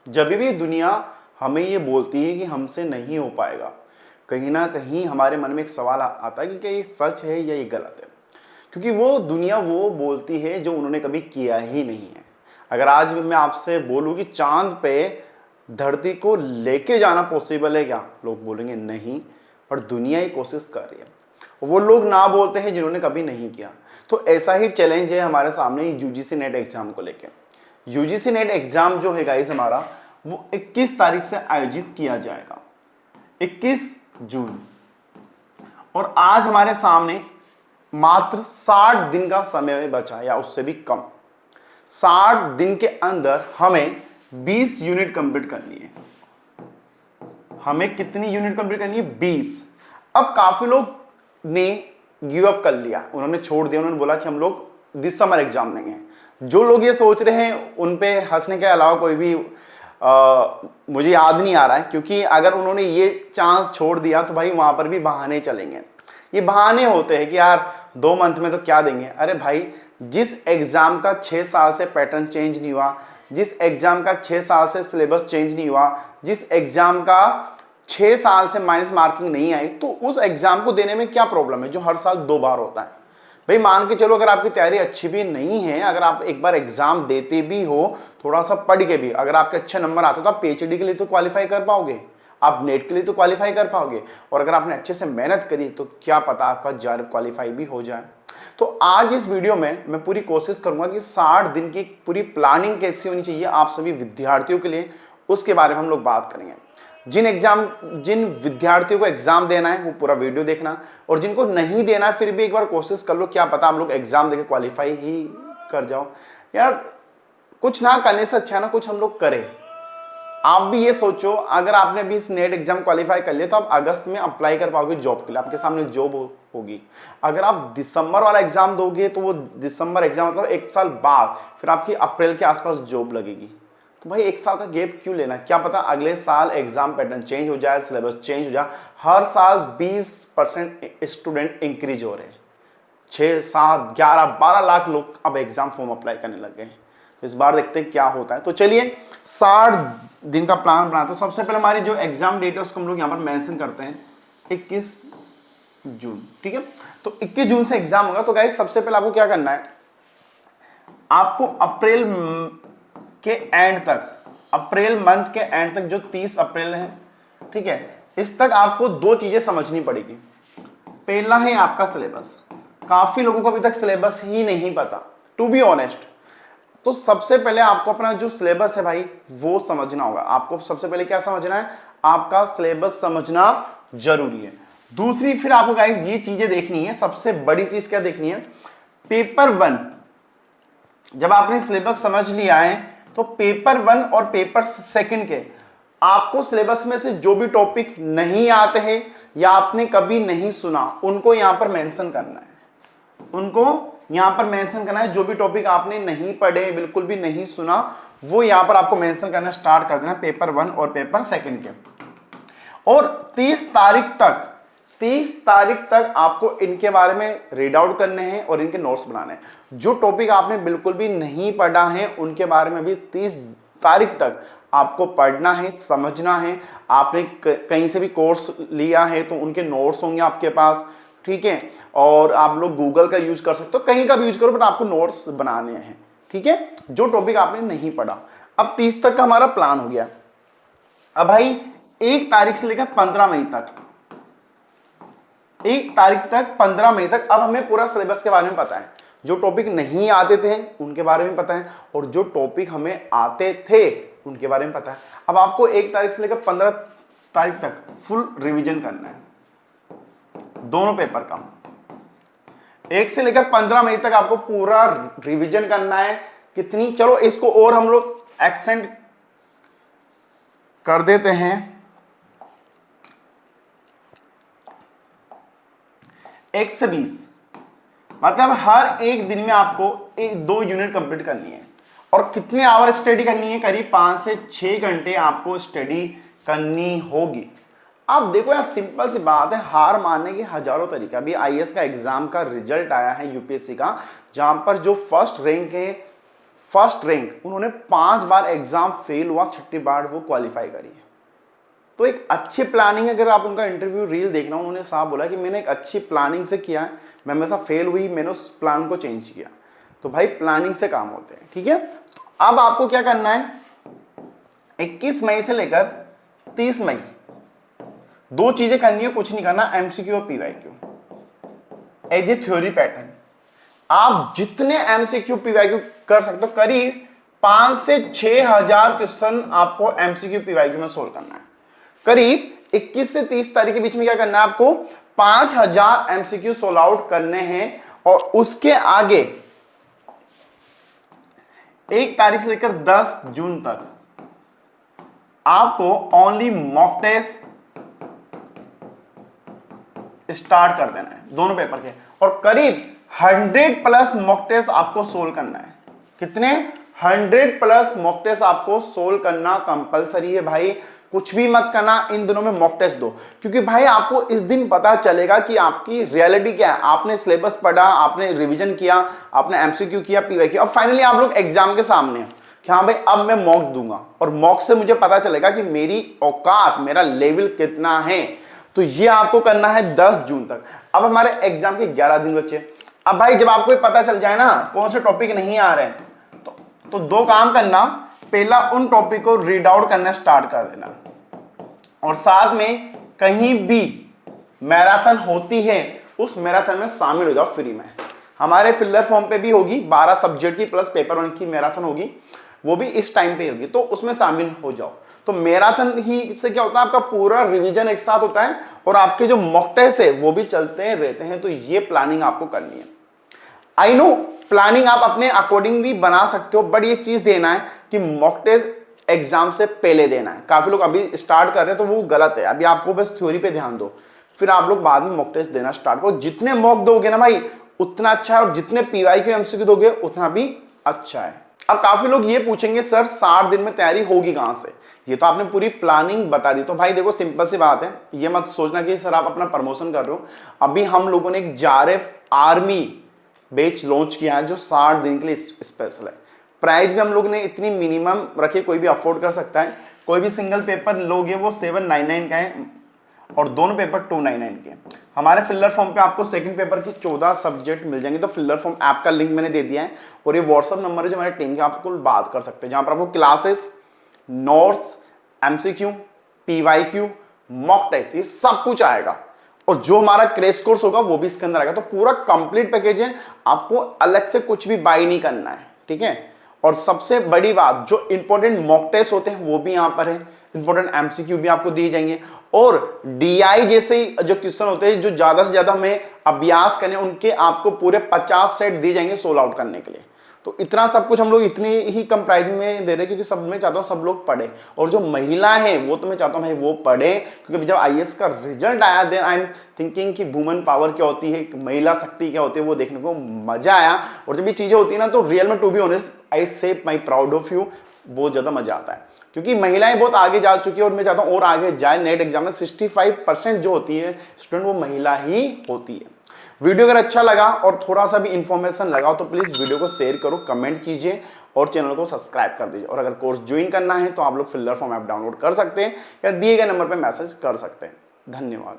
जब भी दुनिया हमें ये बोलती है कि हमसे नहीं हो पाएगा, कहीं ना कहीं हमारे मन में एक सवाल आता है कि क्या ये सच है या ये गलत है। क्योंकि वो दुनिया वो बोलती है जो उन्होंने कभी किया ही नहीं है। अगर आज मैं आपसे बोलूं कि चांद पे धरती को लेके जाना पॉसिबल है क्या, लोग बोलेंगे नहीं, पर दुनिया ही कोशिश कर रही है। वो लोग ना बोलते हैं जिन्होंने कभी नहीं किया। तो ऐसा ही चैलेंज है हमारे सामने यूजीसी नेट एग्जाम को लेके। यूजीसी नेट एग्जाम जो है गाइस हमारा, वो 21 तारीख से आयोजित किया जाएगा, 21 जून। और आज हमारे सामने मात्र 60 दिन का समय बचा है या उससे भी कम। 60 दिन के अंदर हमें 20 यूनिट कंप्लीट करनी है। हमें कितनी यूनिट कंप्लीट करनी है? 20। अब काफी लोग ने गिव अप कर लिया, उन्होंने छोड़ दिया, उन्होंने बोला कि हम लोग दिसंबर एग्जाम देंगे। जो लोग ये सोच रहे हैं उन पे हंसने के अलावा कोई भी मुझे याद नहीं आ रहा है, क्योंकि अगर उन्होंने ये चांस छोड़ दिया तो भाई वहां पर भी बहाने चलेंगे। ये बहाने होते हैं कि यार 2 मंथ में तो क्या देंगे। अरे भाई, जिस एग्जाम का 6 साल से पैटर्न चेंज नहीं हुआ, जिस एग्जाम का 6 साल से सिलेबस चेंज नहीं हुआ, जिस एग्जाम का 6 साल से माइनस मार्किंग नहीं आई, तो उस एग्जाम को देने में क्या प्रॉब्लम है जो हर साल 2 बार होता है। भाई मान के चलो, अगर आपकी तैयारी अच्छी भी नहीं है, अगर आप एक बार एग्जाम देते भी हो, थोड़ा सा पढ़ के भी, अगर आपके अच्छे नंबर आते हो तो आप पीएचडी के लिए तो क्वालिफाई कर पाओगे, आप नेट के लिए तो क्वालिफाई कर पाओगे। और अगर आपने अच्छे से मेहनत करी तो क्या पता आपका जॉब क्वालिफाई भी हो जाए। तो आज इस वीडियो में मैं पूरी कोशिश करूंगा कि 60 दिन की पूरी प्लानिंग कैसी होनी चाहिए आप सभी विद्यार्थियों के लिए, उसके बारे में हम लोग बात करेंगे। जिन विद्यार्थियों को एग्जाम देना है वो पूरा वीडियो देखना, और जिनको नहीं देना है फिर भी एक बार कोशिश कर लो, क्या पता आप लोग एग्जाम देके क्वालिफाई ही कर जाओ। यार कुछ ना करने से अच्छा ना कुछ हम लोग करें। आप भी ये सोचो, अगर आपने भी इस नेट एग्जाम क्वालिफाई कर लिया तो आप अगस्त में अप्लाई कर पाओगे जॉब के लिए, आपके सामने जॉब होगी। अगर आप दिसंबर वाला एग्जाम दोगे तो वो दिसंबर एग्जाम मतलब 1 साल बाद फिर आपकी अप्रैल के आसपास जॉब लगेगी। तो भाई 1 साल का गैप क्यों लेना? क्या पता अगले साल एग्जाम पैटर्न चेंज हो जाए, सिलेबस चेंज हो जाए। हर साल 20% स्टूडेंट इंक्रीज हो रहे हैं। 6, 7, 11, 12 लाख लोग अब एग्जाम फॉर्म अप्लाई करने लग गए हैं। तो इस बार देखते हैं क्या होता है। तो चलिए 60 दिन का प्लान बनाते हैं। सबसे पहले हमारी जो एग्जाम डेट है उसको हम लोग यहाँ पर मेंशन करते हैं 21 जून। ठीक है, तो 21 जून से एग्जाम होगा। तो गाइस सबसे पहले आपको क्या करना है, आपको अप्रैल के एंड तक, अप्रैल मंथ के एंड तक जो 30 अप्रैल है, ठीक है, इस तक आपको 2 चीजें समझनी पड़ेगी। पहला है आपका सिलेबस। काफी लोगों को अभी तक सिलेबस ही नहीं पता, टू बी ऑनेस्ट। तो सबसे पहले आपको अपना जो सिलेबस है भाई वो समझना होगा। आपको सबसे पहले क्या समझना है? आपका सिलेबस समझना जरूरी है। दूसरी फिर आपको गाइस ये चीजें देखनी है, सबसे बड़ी चीज क्या देखनी है, पेपर 1। जब आपने सिलेबस समझ लिया है तो पेपर 1 और पेपर 2 के आपको सिलेबस में से जो भी टॉपिक नहीं आते हैं या आपने कभी नहीं सुना, उनको यहां पर मेंशन करना है। उनको यहां पर मेंशन करना है। जो भी टॉपिक आपने नहीं पढ़े, बिल्कुल भी नहीं सुना, वो यहां पर आपको मेंशन करना स्टार्ट कर देना, पेपर 1 और पेपर 2 के। और 30 तारीख तक आपको इनके बारे में रीड आउट करने हैं और इनके नोट्स बनाने हैं। जो टॉपिक आपने बिल्कुल भी नहीं पढ़ा है उनके बारे में भी 30 तारीख तक आपको पढ़ना है, समझना है। आपने कहीं से भी कोर्स लिया है तो उनके नोट्स होंगे आपके पास, ठीक है। और आप लोग गूगल का यूज कर सकते हो, कहीं का भी यूज करो, बट आपको नोट्स बनाने हैं, ठीक है, जो टॉपिक आपने नहीं पढ़ा। अब 30 तक का हमारा प्लान हो गया। अब भाई 1 तारीख से लेकर 15 मई तक, 1 तारीख तक 15 मई तक अब हमें पूरा सिलेबस के बारे में पता है। जो टॉपिक नहीं आते थे उनके बारे में पता है, और जो टॉपिक हमें आते थे उनके बारे में पता है। अब आपको 1 तारीख से लेकर 15 तारीख तक फुल रिवीजन करना है दोनों पेपर का। 1 से लेकर 15 मई तक आपको पूरा रिवीजन करना है। कितनी, चलो इसको और हम लोग एक्सटेंड कर देते हैं, 1 से 20, मतलब हर एक दिन में आपको 2 यूनिट कंप्लीट करनी है। और कितने आवर स्टडी करनी है? करीब 5 से 6 घंटे आपको स्टडी करनी होगी। अब देखो यार, सिंपल सी बात है, हार मानने की हजारों तरीका। अभी आईएएस का एग्जाम का रिजल्ट आया है यूपीएससी का, जहां पर जो फर्स्ट रैंक है फर्स्ट रैंक, उन्होंने 5 बार एग्जाम फेल हुआ, 6ठी बार वो क्वालिफाई करी है। तो एक अच्छी प्लानिंग, अगर आप उनका इंटरव्यू रील देखना, उन्होंने साफ बोला कि मैंने एक अच्छी प्लानिंग से किया है, मैं हमेशा फेल हुई, मैंने उस प्लान को चेंज किया। तो भाई प्लानिंग से काम होते हैं, ठीक है। तो अब आपको क्या करना है, 21 मई से लेकर 30 मई 2 चीजें करनी है, कुछ नहीं करना, एमसीक्यू और PYQ as a theory pattern. आप जितने एमसीक्यू पीवाईक्यू कर सकते हो, करीब 5 से 6 हजार क्वेश्चन आपको एमसीक्यू पीवाईक्यू में सोल्व करना है। करीब 21 से 30 तारीख के बीच में क्या करना है आपको, 5000 एमसीक्यू सोल्व आउट करने हैं। और उसके आगे 1 तारीख से लेकर 10 जून तक आपको ओनली मॉक टेस्ट स्टार्ट कर देना है, दोनों पेपर के। और करीब 100+ मॉक टेस्ट आपको सोल्व करना है। कितने? 100+ मॉक टेस्ट आपको सोल्व करना कंपलसरी है भाई। कुछ भी मत करना, इन दिनों में मॉक टेस्ट दो, क्योंकि भाई आपको इस दिन पता चलेगा कि आपकी रियलिटी क्या है। आपने सिलेबस पढ़ा, आपने रिवीजन किया, आपने एमसीक्यू किया, पीवाईक्यू, अब फाइनली आप लोग एग्जाम के सामने हैं कि हाँ भाई अब मैं मॉक दूंगा, और मॉक से मुझे पता चलेगा कि मेरी औकात, मेरा लेवल कितना है। तो ये आपको करना है 10 जून तक। अब हमारे एग्जाम के 11 दिन बचे। अब भाई जब आपको पता चल जाए ना कौन से टॉपिक नहीं आ रहे हैं, तो 2 काम करना। पहला, उन टॉपिक को रीड आउट करना स्टार्ट कर देना, और साथ में कहीं भी मैराथन होती है उस मैराथन में शामिल हो जाओ फ्री में। हमारे फिलर फॉर्म पे भी होगी, 12 सब्जेक्ट की प्लस पेपर 1 की मैराथन होगी, वो भी इस टाइम पे होगी, तो उसमें शामिल हो जाओ। तो मैराथन ही से क्या होता है, आपका पूरा रिवीजन एक साथ होता है, और आपके जो मॉक टेस्ट है वो भी चलते रहते हैं। तो ये प्लानिंग आपको करनी है। आई नो प्लानिंग आप अपने अकॉर्डिंग भी बना सकते हो, बट ये चीज देना है कि मॉक टेस्ट एग्जाम से पहले देना है। काफी लोग अभी स्टार्ट कर रहे हैं तो वो गलत है। अभी आपको बस थ्योरी पे ध्यान दो, फिर आप लोग बाद में मॉक टेस्ट देना स्टार्ट करो। जितने मॉक दोगे ना भाई उतना अच्छा है, और जितने पीवाईक्यू एमसीक्यू दोगे उतना भी अच्छा है। अब काफी लोग ये पूछेंगे सर 60 दिन में तैयारी होगी कहां से? ये तो आपने पूरी प्लानिंग बता दी। तो भाई देखो सिंपल सी बात है, ये मत सोचना कि सर आप अपना प्रमोशन कर रहे हो। अभी हम लोगों ने एक JRF आर्मी बैच लॉन्च किया है जो 60 दिन के लिए स्पेशल है। प्राइस भी हम लोग ने इतनी मिनिमम रखे, कोई भी अफोर्ड कर सकता है। कोई भी सिंगल पेपर लोगे वो 799 का है, और दोनों पेपर 299 के। हमारे फिलर फॉर्म पे आपको सेकंड पेपर की 14 सब्जेक्ट मिल जाएंगे। तो फिलर फॉर्म ऐप का लिंक मैंने दे दिया है, और ये व्हाट्सअप नंबर है जो हमारे टीम के, आपको बात कर सकते हैं, जहां पर आपको classes, notes, MCQ, PYQ, mock test, ये सब कुछ आएगा। और जो हमारा क्रैश कोर्स होगा वो भी इसके अंदर आएगा। तो पूरा कंप्लीट पैकेज है, आपको अलग से कुछ भी बाय नहीं करना है, ठीक है। और सबसे बड़ी बात, जो इंपॉर्टेंट मॉक टेस्ट होते हैं वो भी यहां पर है, इंपॉर्टेंट एमसीक्यू भी आपको दिए जाएंगे, और डीआई जैसे जो क्वेश्चन होते हैं जो ज्यादा से ज्यादा हमें अभ्यास करने, उनके आपको पूरे 50 सेट दिए जाएंगे सोल्व आउट करने के लिए। तो इतना सब कुछ हम लोग इतनी ही कम प्राइस में दे रहे हैं, क्योंकि सब में चाहता हूँ सब लोग पढ़े, और जो महिला है वो तो मैं चाहता हूँ भाई वो पढ़े, क्योंकि जब आईएएस का रिजल्ट आया देन आई एम थिंकिंग कि वुमेन पावर क्या होती है, महिला शक्ति क्या होती है, वो देखने को मजा आया। और जब ये चीजें होती है ना, तो रियल में टू बी ऑनेस्ट आई से माई प्राउड ऑफ यू, बहुत ज्यादा मजा आता है, क्योंकि महिलाएं बहुत आगे जा चुकी है, और मैं चाहता हूँ और आगे जाए। नेट एग्जाम में 65% जो होती है स्टूडेंट वो महिला ही होती है। वीडियो अगर अच्छा लगा और थोड़ा सा भी इंफॉर्मेशन लगा तो प्लीज वीडियो को शेयर करो, कमेंट कीजिए, और चैनल को सब्सक्राइब कर दीजिए। और अगर कोर्स ज्वाइन करना है तो आप लोग फिलर फॉर्म ऐप डाउनलोड कर सकते हैं, या दिए गए नंबर पर मैसेज कर सकते हैं। धन्यवाद।